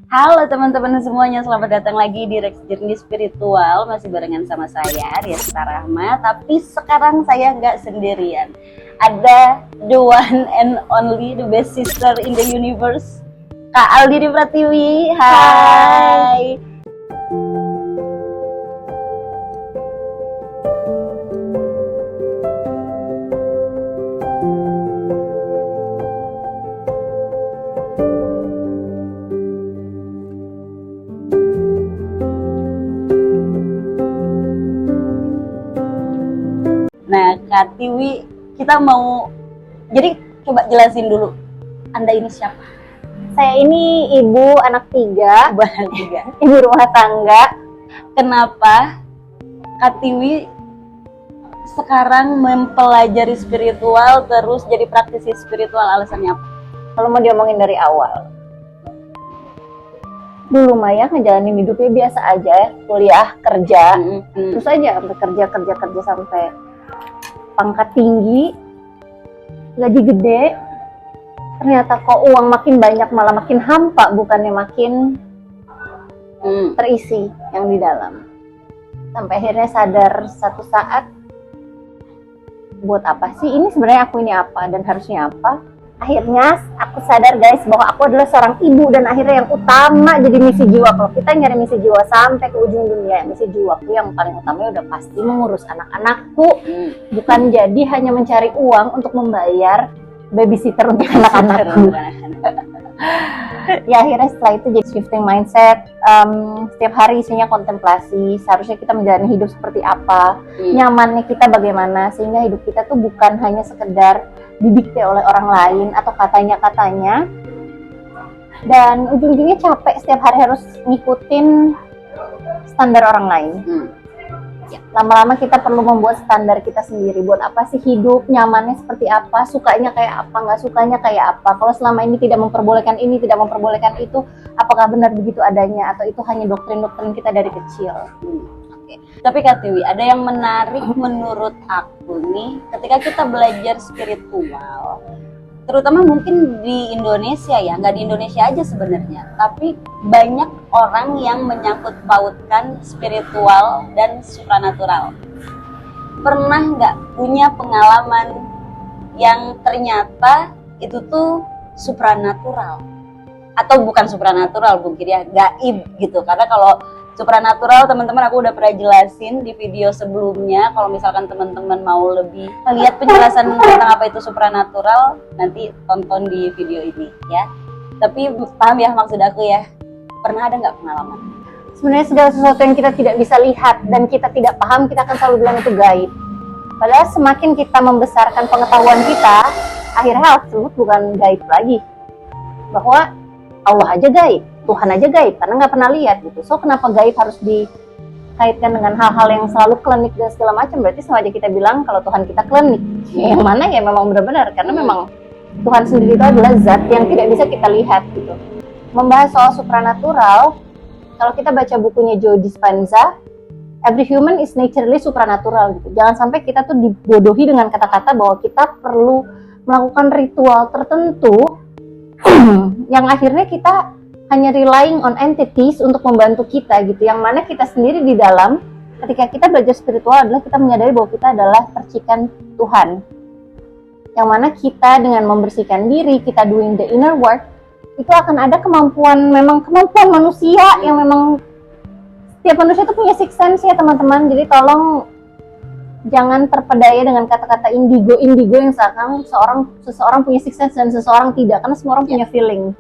Halo teman-teman semuanya, selamat datang lagi di Rex Journey Spiritual. Masih barengan sama saya, Riesta Rahma. Tapi sekarang saya nggak sendirian. Ada the one and only, the best sister in the universe, Kak Aldini Pratiwi. Hai. Nah, Kak Tiwi, kita mau, jadi coba jelasin dulu, Anda ini siapa? Saya ini ibu anak tiga, Bahan tiga. ibu rumah tangga. Kenapa Kak Tiwi sekarang mempelajari spiritual terus jadi praktisi spiritual, alasannya apa? Kalau mau diomongin dari awal, dulu Maya ngejalanin hidupnya biasa aja ya, kuliah, kerja, terus aja sampai kerja sampai pangkat tinggi, gaji gede. Ternyata kok uang makin banyak malah makin hampa, bukannya makin terisi yang di dalam. Sampai akhirnya sadar satu saat, buat apa sih ini sebenarnya, aku ini apa dan harusnya apa. Akhirnya aku sadar guys bahwa aku adalah seorang ibu, dan akhirnya yang utama jadi misi jiwa. Kalau kita nyari misi jiwa sampai ke ujung dunia, misi jiwaku yang paling utamanya udah pasti mengurus anak-anakku, bukan jadi hanya mencari uang untuk membayar babysitter untuk anak-anakku. Ya akhirnya setelah itu jadi shifting mindset. Setiap hari isinya kontemplasi, seharusnya kita menjalani hidup seperti apa, nyamannya kita bagaimana, sehingga hidup kita tuh bukan hanya sekedar didikte oleh orang lain atau katanya-katanya, dan ujung-ujungnya capek setiap hari harus ngikutin standar orang lain. Lama-lama kita perlu membuat standar kita sendiri. Buat apa sih hidup, nyamannya seperti apa, sukanya kayak apa, nggak sukanya kayak apa. Kalau selama ini tidak memperbolehkan ini, tidak memperbolehkan itu, apakah benar begitu adanya atau itu hanya doktrin-doktrin kita dari kecil? Tapi Kak Tiwi, ada yang menarik menurut aku nih, ketika kita belajar spiritual, terutama mungkin di Indonesia ya, nggak di Indonesia aja sebenarnya, tapi banyak orang yang menyangkut pautkan spiritual dan supranatural. Pernah nggak punya pengalaman yang ternyata itu tuh supranatural? Atau bukan supranatural mungkin ya, gaib gitu. Karena kalau supranatural, teman-teman, aku udah pernah jelasin di video sebelumnya. Kalau misalkan teman-teman mau lebih lihat penjelasan tentang apa itu supranatural, nanti tonton di video ini ya. Tapi paham ya maksud aku ya? Pernah ada nggak pengalaman? Sebenarnya segala sesuatu yang kita tidak bisa lihat dan kita tidak paham, kita akan selalu bilang itu gaib. Padahal semakin kita membesarkan pengetahuan kita, akhirnya hal tersebut bukan gaib lagi. Bahwa Allah aja gaib, Tuhan aja gaib, karena nggak pernah lihat gitu. So kenapa gaib harus dikaitkan dengan hal-hal yang selalu klinik dan segala macam? Berarti sama aja kita bilang kalau Tuhan kita klinik. Yang mana ya memang benar-benar, karena memang Tuhan sendiri itu adalah zat yang tidak bisa kita lihat gitu. Membahas soal supranatural, kalau kita baca bukunya Joe Dispenza, every human is naturally supranatural gitu. Jangan sampai kita tuh dibodohi dengan kata-kata bahwa kita perlu melakukan ritual tertentu yang akhirnya kita hanya relying on entities untuk membantu kita gitu, yang mana kita sendiri di dalam, ketika kita belajar spiritual adalah kita menyadari bahwa kita adalah percikan Tuhan, yang mana kita dengan membersihkan diri, kita doing the inner work, itu akan ada kemampuan, memang kemampuan manusia yang memang setiap manusia itu punya sixth sense ya teman-teman. Jadi tolong jangan terpedaya dengan kata-kata indigo yang seakan seseorang punya sixth sense dan seseorang tidak, karena semua orang punya feeling.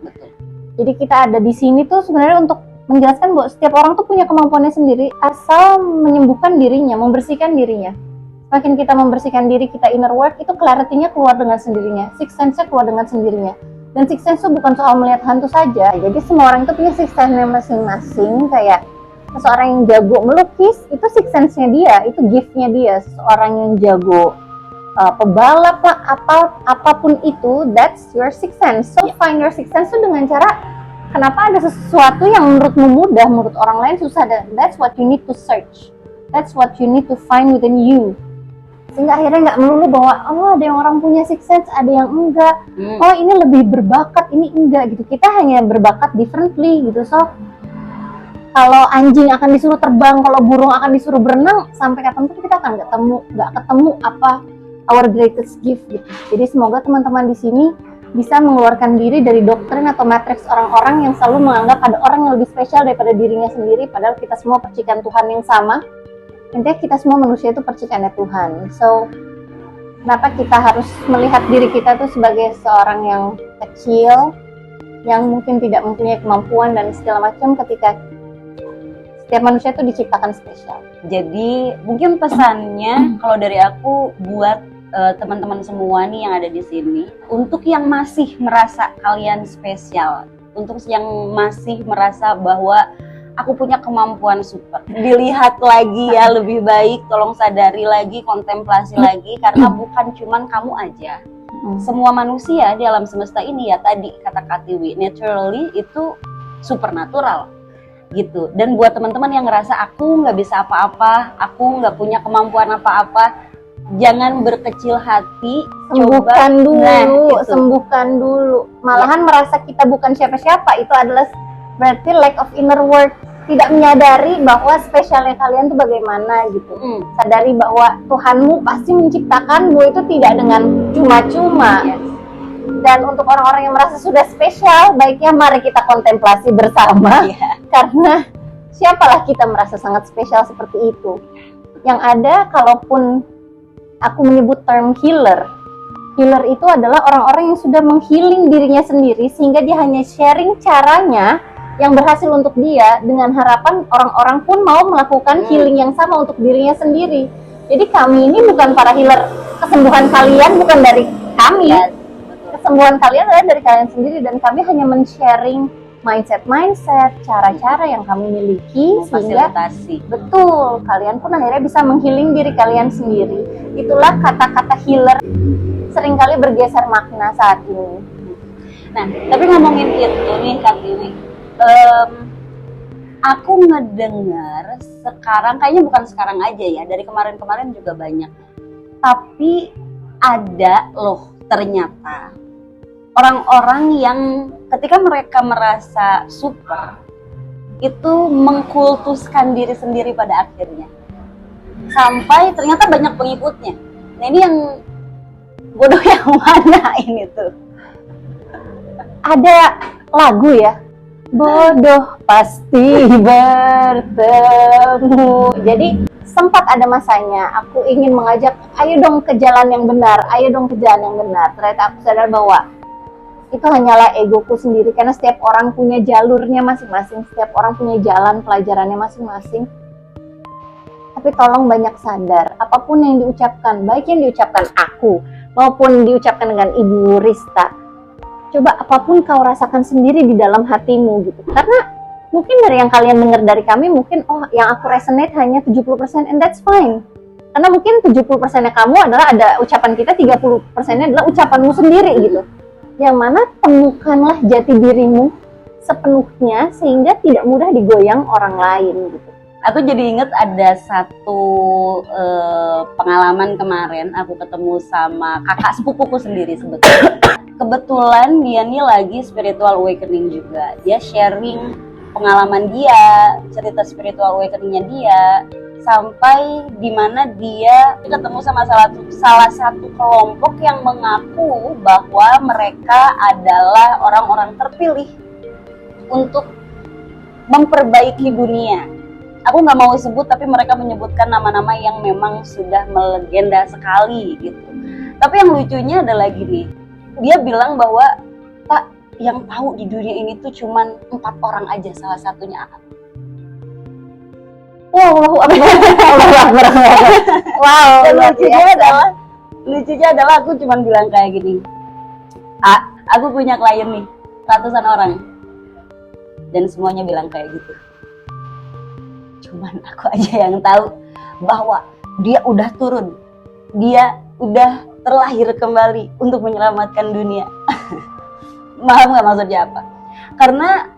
Jadi kita ada di sini tuh sebenarnya untuk menjelaskan bahwa setiap orang tuh punya kemampuannya sendiri, asal menyembuhkan dirinya, membersihkan dirinya. Semakin kita membersihkan diri, kita inner work, itu clarity-nya keluar dengan sendirinya, sixth sense-nya keluar dengan sendirinya. Dan sixth sense itu bukan soal melihat hantu saja. Jadi semua orang itu punya sixth sense-nya masing-masing. Kayak seseorang yang jago melukis, itu sixth sense-nya dia, itu gift-nya dia. Seseorang yang jago pebalap lah, apapun itu, that's your sixth sense. So find your sixth sense itu dengan cara, kenapa ada sesuatu yang menurutmu mudah, menurut orang lain susah, that's what you need to search. That's what you need to find within you. Sehingga akhirnya nggak melulu bahwa ada yang orang punya six sense, ada yang enggak. Oh ini lebih berbakat, ini enggak gitu. Kita hanya berbakat differently gitu. So kalau anjing akan disuruh terbang, kalau burung akan disuruh berenang, sampai kapanpun kita akan nggak ketemu apa our greatest gift gitu. Jadi semoga teman-teman di sini bisa mengeluarkan diri dari doktrin atau matriks orang-orang yang selalu menganggap ada orang yang lebih spesial daripada dirinya sendiri, padahal kita semua percikan Tuhan yang sama. Intinya kita semua manusia itu percikannya Tuhan. So kenapa kita harus melihat diri kita tuh sebagai seorang yang kecil, yang mungkin tidak mempunyai kemampuan dan segala macam, ketika setiap manusia itu diciptakan spesial. Jadi mungkin pesannya kalau dari aku buat teman-teman semua nih yang ada di sini, untuk yang masih merasa kalian spesial, untuk yang masih merasa bahwa aku punya kemampuan super, dilihat lagi ya lebih baik, tolong sadari lagi, kontemplasi lagi, karena bukan cuman kamu aja. Semua manusia di alam semesta ini ya, tadi kata Katiwi, naturally itu supernatural gitu. Dan buat teman-teman yang ngerasa aku nggak bisa apa-apa, aku nggak punya kemampuan apa-apa, jangan berkecil hati, sembuhkan dulu, itu. Sembuhkan dulu. Malahan merasa kita bukan siapa-siapa, itu adalah berarti lack of inner work, tidak menyadari bahwa spesialnya kalian tuh bagaimana gitu. Sadari bahwa Tuhanmu pasti menciptakanmu itu tidak dengan cuma-cuma. Yes. Dan untuk orang-orang yang merasa sudah spesial, baiknya mari kita kontemplasi bersama. Karena siapalah kita merasa sangat spesial seperti itu. Yang ada, kalaupun aku menyebut term healer itu adalah orang-orang yang sudah menghealing dirinya sendiri, sehingga dia hanya sharing caranya yang berhasil untuk dia, dengan harapan orang-orang pun mau melakukan healing yang sama untuk dirinya sendiri. Jadi kami ini bukan para healer, kesembuhan kalian bukan dari kami, kesembuhan kalian adalah dari kalian sendiri, dan kami hanya men-sharing mindset, cara-cara yang kami miliki, sehingga betul, kalian pun akhirnya bisa menghealing diri kalian sendiri. Itulah kata-kata healer seringkali bergeser makna saat ini. Nah, tapi ngomongin itu nih Kak Tiwi, aku ngedengar sekarang, kayaknya bukan sekarang aja ya, dari kemarin-kemarin juga banyak, tapi ada loh ternyata orang-orang yang ketika mereka merasa super itu mengkultuskan diri sendiri pada akhirnya, sampai ternyata banyak pengikutnya. Nah ini yang bodoh yang mana ini tuh? Ada lagu ya, bodoh pasti bertemu. Jadi sempat ada masanya aku ingin mengajak, ayo dong ke jalan yang benar, ayo dong ke jalan yang benar. Ternyata aku sadar bahwa itu hanyalah egoku sendiri, karena setiap orang punya jalurnya masing-masing, setiap orang punya jalan pelajarannya masing-masing. Tapi tolong banyak sadar, apapun yang diucapkan, baik yang diucapkan aku maupun diucapkan dengan Ibu Rista, coba apapun kau rasakan sendiri di dalam hatimu gitu. Karena mungkin dari yang kalian dengar dari kami, mungkin yang aku resonate hanya 70%, and that's fine. Karena mungkin 70%-nya kamu adalah ada ucapan kita, 30%-nya adalah ucapanmu sendiri gitu. Yang mana temukanlah jati dirimu sepenuhnya, sehingga tidak mudah digoyang orang lain gitu. Aku jadi inget ada satu pengalaman kemarin, aku ketemu sama kakak sepupuku sendiri sebetulnya. Kebetulan dia nih lagi spiritual awakening juga. Dia sharing pengalaman dia, cerita spiritual awakeningnya dia, sampai dimana dia ketemu sama salah satu kelompok yang mengaku bahwa mereka adalah orang-orang terpilih untuk memperbaiki dunia. Aku nggak mau sebut, tapi mereka menyebutkan nama-nama yang memang sudah melegenda sekali gitu. Tapi yang lucunya adalah gini, dia bilang bahwa tak, yang tahu di dunia ini tuh cuman 4 orang aja, salah satunya aku. Wow, Dan lucunya adalah aku cuman bilang kayak gini, aku punya klien nih, ratusan orang, dan semuanya bilang kayak gitu. Cuman aku aja yang tahu bahwa dia udah turun, dia udah terlahir kembali untuk menyelamatkan dunia. Paham nggak maksudnya apa? Karena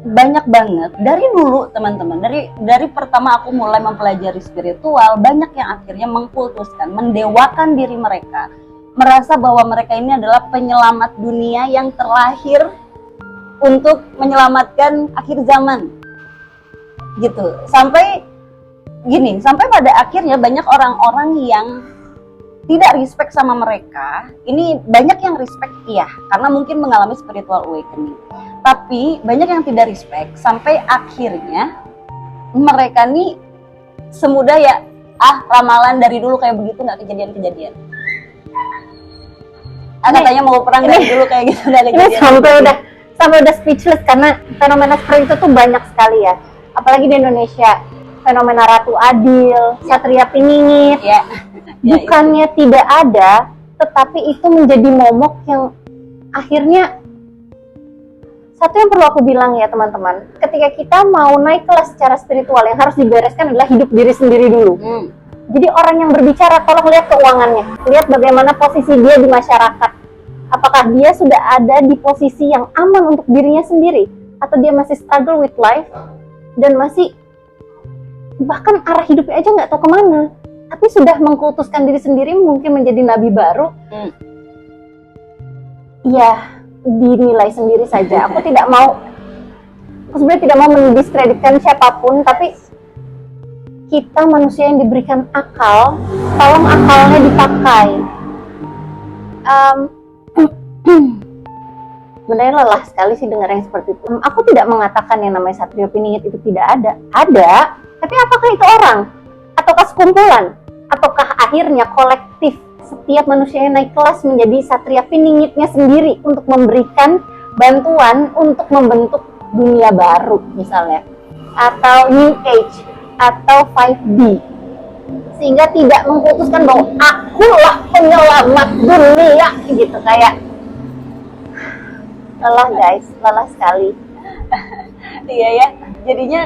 banyak banget dari dulu teman-teman, dari pertama aku mulai mempelajari spiritual, banyak yang akhirnya mengkultuskan, mendewakan diri mereka, merasa bahwa mereka ini adalah penyelamat dunia yang terlahir untuk menyelamatkan akhir zaman gitu. Sampai pada akhirnya banyak orang-orang yang tidak respect sama mereka. Ini banyak yang respect iya, karena mungkin mengalami spiritual awakening. Tapi banyak yang tidak respect sampai akhirnya mereka nih semudah ya, ramalan dari dulu kayak begitu, nggak kejadian-kejadian. Katanya mau perang dari dulu kayak gitu, nggak kejadian. Ini sampai udah speechless karena fenomena seperti itu tuh banyak sekali ya. Apalagi di Indonesia, fenomena Ratu Adil, Satria Piningit. Bukannya tidak ada, tetapi itu menjadi momok yang akhirnya, satu yang perlu aku bilang ya teman-teman, ketika kita mau naik kelas secara spiritual, yang harus dibereskan adalah hidup diri sendiri dulu. Jadi orang yang berbicara, tolong lihat keuangannya, lihat bagaimana posisi dia di masyarakat. Apakah dia sudah ada di posisi yang aman untuk dirinya sendiri, atau dia masih struggle with life dan masih bahkan arah hidupnya aja nggak tahu kemana, tapi sudah mengkultuskan diri sendiri, mungkin menjadi nabi baru. Ya, dinilai sendiri saja. Aku sebenarnya tidak mau mendiskreditkan siapapun, tapi kita manusia yang diberikan akal, tolong akalnya dipakai. Sebenarnya lelah sekali sih dengar yang seperti itu. Aku tidak mengatakan yang namanya Satria Piningit itu tidak ada. Ada, tapi apakah itu orang? Ataukah sekumpulan? Ataukah akhirnya kolektif? Setiap manusia yang naik kelas menjadi Satria Piningitnya sendiri untuk memberikan bantuan untuk membentuk dunia baru misalnya, atau New Age, atau 5D, sehingga tidak mengkultuskan bahwa akulah penyelamat dunia gitu. Kayak lelah guys, lelah sekali. Iya ya, jadinya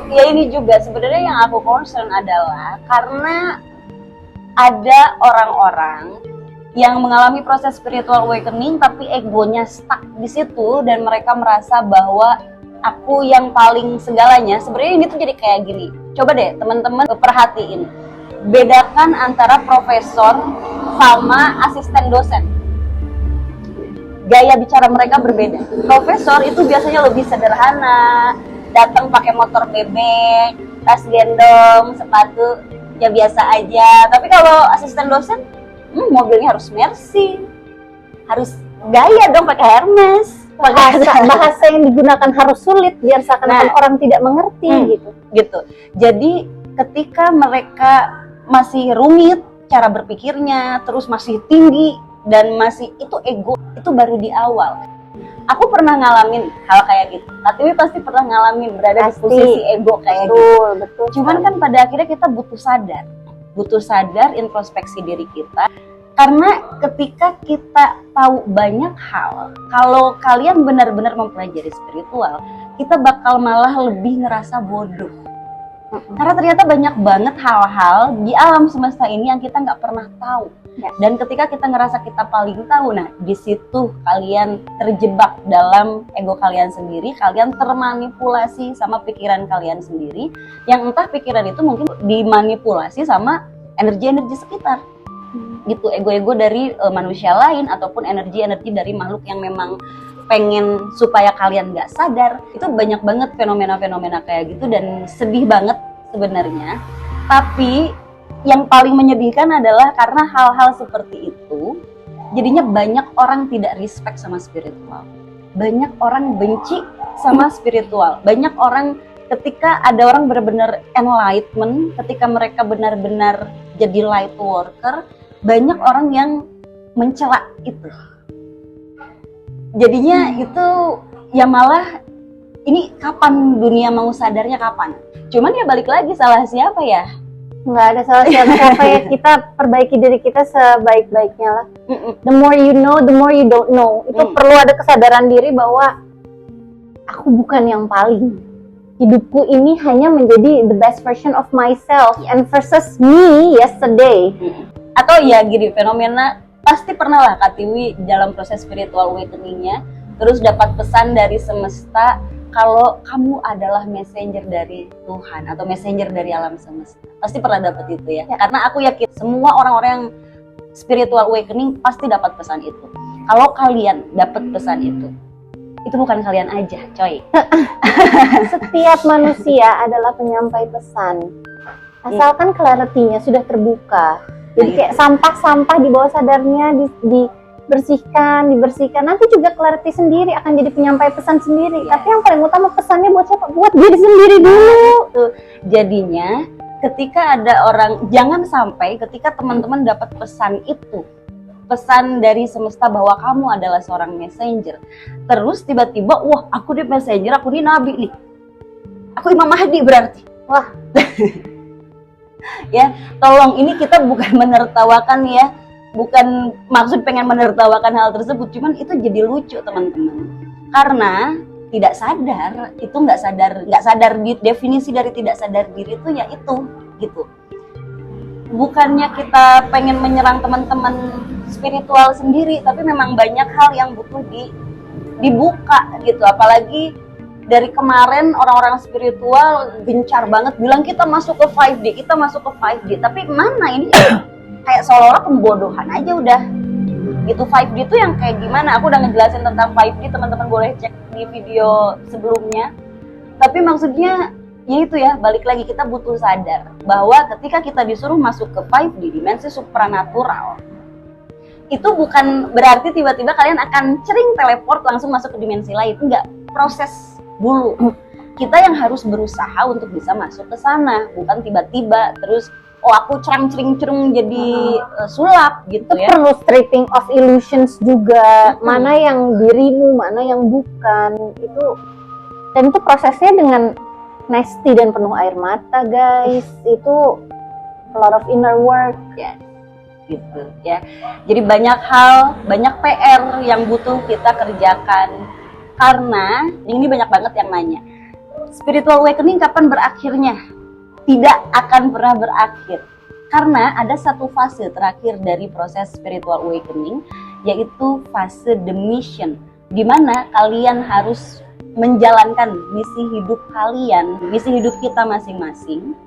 ya ini juga sebenarnya yang aku concern adalah karena ada orang-orang yang mengalami proses spiritual awakening tapi egonya stuck di situ dan mereka merasa bahwa aku yang paling segalanya. Sebenarnya ini tuh jadi kayak gini. Coba deh teman-teman perhatiin. Bedakan antara profesor sama asisten dosen. Gaya bicara mereka berbeda. Profesor itu biasanya lebih sederhana, datang pakai motor bebek, tas gendong, sepatu ya biasa aja. Tapi kalau asisten dosen, mobilnya harus Mercy, harus gaya dong, pakai Hermes. Bahasa yang digunakan harus sulit biar seakan-akan orang tidak mengerti gitu. Jadi ketika mereka masih rumit cara berpikirnya, terus masih tinggi dan masih itu ego, itu baru di awal. Aku pernah ngalamin hal kayak gitu. Tapi pasti pernah ngalamin berada di posisi ego kayak gitu. Betul. Cuman kan pada akhirnya kita butuh sadar, introspeksi diri kita. Karena ketika kita tahu banyak hal, kalau kalian benar-benar mempelajari spiritual, kita bakal malah lebih ngerasa bodoh. Karena ternyata banyak banget hal-hal di alam semesta ini yang kita nggak pernah tahu. Dan ketika kita ngerasa kita paling tahu, nah di situ kalian terjebak dalam ego kalian sendiri, kalian termanipulasi sama pikiran kalian sendiri, yang entah pikiran itu mungkin dimanipulasi sama energi-energi sekitar. Gitu, ego-ego dari manusia lain ataupun energi-energi dari makhluk yang memang pengen supaya kalian nggak sadar. Itu banyak banget fenomena-fenomena kayak gitu dan sedih banget sebenarnya. Tapi yang paling menyedihkan adalah karena hal-hal seperti itu jadinya banyak orang tidak respect sama spiritual, banyak orang benci sama spiritual, banyak orang ketika ada orang benar-benar enlightenment, ketika mereka benar-benar jadi light worker, banyak orang yang mencela itu. Jadinya itu ya malah ini kapan dunia mau sadarnya, kapan? Cuman ya balik lagi, salah siapa ya? Nggak ada salah siapa ya, kita perbaiki diri kita sebaik-baiknya lah. The more you know, the more you don't know. Itu perlu ada kesadaran diri bahwa aku bukan yang paling. Hidupku ini hanya menjadi the best version of myself and versus me yesterday. Atau ya gini, fenomena pasti pernah lah Kak Tiwi dalam proses spiritual awakening-nya, terus dapat pesan dari semesta kalau kamu adalah messenger dari Tuhan atau messenger dari alam semesta. Pasti pernah dapat itu ya. Karena aku yakin semua orang-orang yang spiritual awakening pasti dapat pesan itu. Kalau kalian dapat pesan itu bukan kalian aja, coy. Setiap manusia adalah penyampai pesan. Asalkan clarity-nya sudah terbuka. Jadi kayak sampah-sampah di bawah sadarnya dibersihkan. Nanti juga clarity sendiri akan jadi penyampai pesan sendiri. Tapi yang paling utama pesannya buat siapa? Buat diri sendiri dulu. Jadinya ketika ada orang, jangan sampai ketika teman-teman dapat pesan itu, pesan dari semesta bahwa kamu adalah seorang messenger, terus tiba-tiba, wah aku di messenger, aku di nabi nih, aku Imam Mahdi berarti. Wah. Ya, tolong, ini kita bukan menertawakan ya, bukan maksud pengen menertawakan hal tersebut, cuman itu jadi lucu teman-teman, karena tidak sadar, itu nggak sadar definisi dari tidak sadar diri itu ya itu gitu. Bukannya kita pengen menyerang teman-teman spiritual sendiri, tapi memang banyak hal yang butuh dibuka gitu. Apalagi dari kemarin orang-orang spiritual gencar banget bilang kita masuk ke 5D, kita masuk ke 5D, tapi mana ini kayak seolah-olah pembodohan aja udah gitu. 5D itu yang kayak gimana? Aku udah ngejelasin tentang 5D, teman-teman boleh cek di video sebelumnya. Tapi maksudnya ya itu ya, balik lagi kita butuh sadar bahwa ketika kita disuruh masuk ke 5D, dimensi supranatural, itu bukan berarti tiba-tiba kalian akan cering teleport langsung masuk ke dimensi lain. Enggak, proses dulu. Kita yang harus berusaha untuk bisa masuk ke sana, bukan tiba-tiba terus oh aku cerang-cerung jadi sulap gitu ya. Perlu stripping of illusions juga, mana yang dirimu, mana yang bukan itu. Dan itu prosesnya dengan nasty dan penuh air mata, guys. Itu a lot of inner work ya. Gitu ya. Jadi banyak hal, banyak PR yang butuh kita kerjakan. Karena ini banyak banget yang nanya, spiritual awakening kapan berakhirnya? Tidak akan pernah berakhir. Karena ada satu fase terakhir dari proses spiritual awakening, yaitu fase the mission, di mana kalian harus menjalankan misi hidup kalian, misi hidup kita masing-masing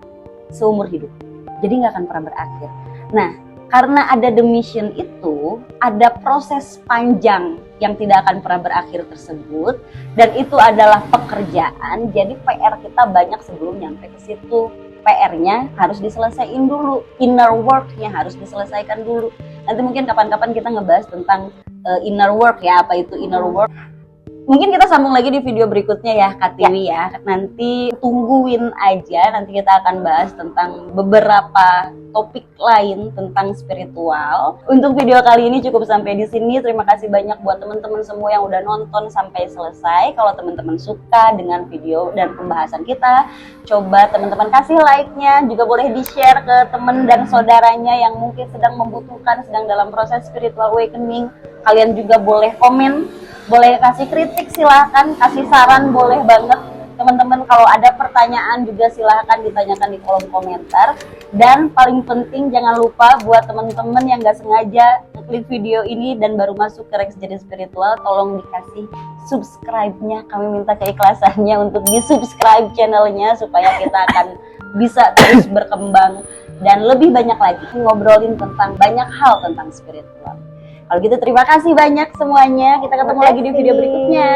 seumur hidup. Jadi nggak akan pernah berakhir. Nah, karena ada the mission itu, ada proses panjang yang tidak akan pernah berakhir tersebut, dan itu adalah pekerjaan. Jadi PR kita banyak sebelum nyampe ke situ. PR-nya harus diselesaikan dulu, inner work-nya harus diselesaikan dulu. Nanti mungkin kapan-kapan kita ngebahas tentang inner work ya, apa itu inner work. Mungkin kita sambung lagi di video berikutnya ya Kak Tiwi ya. Nanti tungguin aja, nanti kita akan bahas tentang beberapa topik lain tentang spiritual. Untuk video kali ini cukup sampai di sini. Terima kasih banyak buat teman-teman semua yang udah nonton sampai selesai. Kalau teman-teman suka dengan video dan pembahasan kita, coba teman-teman kasih like-nya, juga boleh di-share ke teman dan saudaranya yang mungkin sedang membutuhkan, sedang dalam proses spiritual awakening. Kalian juga boleh komen, boleh kasih kritik, silahkan kasih saran, boleh banget teman-teman. Kalau ada pertanyaan juga silahkan ditanyakan di kolom komentar. Dan paling penting jangan lupa buat teman-teman yang gak sengaja klik video ini dan baru masuk ke Rex Jadi Spiritual, tolong dikasih subscribe-nya. Kami minta keikhlasannya untuk di subscribe channelnya supaya kita akan bisa terus berkembang dan lebih banyak lagi ngobrolin tentang banyak hal tentang spiritual. Kalau gitu terima kasih banyak semuanya. Kita ketemu lagi di video berikutnya.